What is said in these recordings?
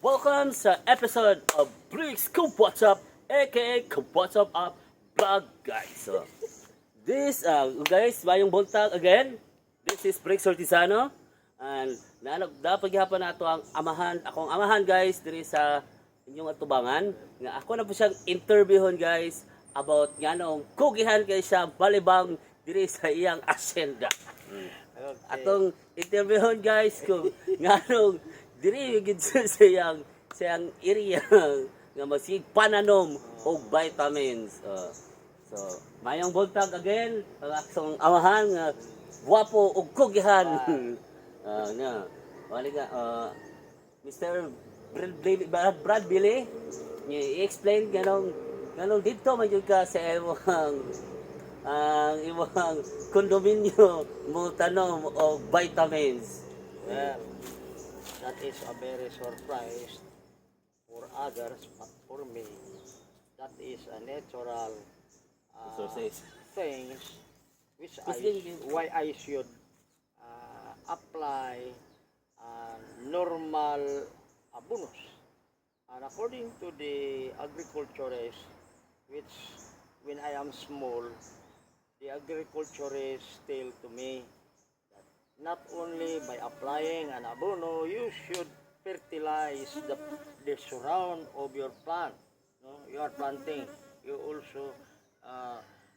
Welcome sa episode of Bricks Coop What's Up, aka Coop What's Up Vlog, guys. So, this, guys, mayong buntag again. This is Bricks Ortizano. And dapat gihapon na ito ang akong amahan, guys, diri sa inyong atubangan. Nga ako na po siyang interviewon, guys, about nganong kugihan kay siya balibang diri sa iyang asyenda. Okay. Atong interviewon, guys, kung nganong diri gid sa siyang area nga masig pananom og vitamins. So, mayong buntag again ang akong amahan nga guwapo og kugihan. Nga wali nga Mr. Brad Billy i-explain ganong dito man jud ka sa imong imong kondominyo mo tanom og vitamins. That is a very surprise for others, but for me, that is a natural things which why I should apply normal bonus. And according to the agriculturist, which when I am small, the agriculturist tell to me, not only by applying an abono, you should fertilize the surround of your plant. No, you are planting. You also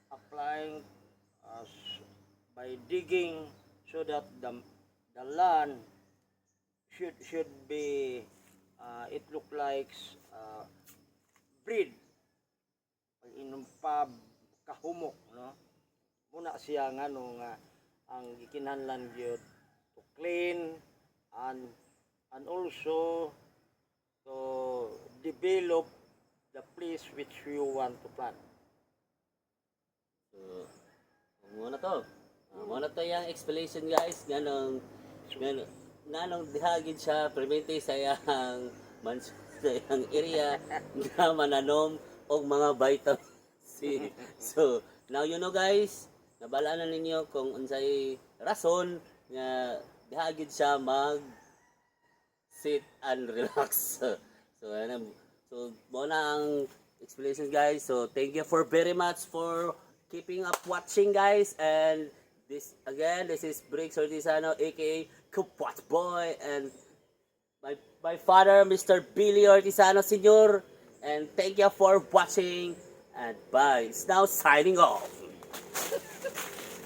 applying by digging so that the land should be it look like breed. Inom pa kahumok, no. Muna siya nga ang gikinahanglan gyud to clean and also to develop the place which you want to plant. So, muna to yung explanation, guys, ganong dihagid siya permente sa iyang sa iyang area na mananom og mga vitamins. So, now you know, guys, nabala na ninyo kung unsay rason nga dihagid siya mag sit and relax. So mo na ang explanation, guys. So thank you for very much for keeping up watching, guys. And this is Bricks Ortizano, aka Kupwat Boy, and my father, Mr. Billy Ortizano Sr. And thank you for watching, and bye. It's now signing off.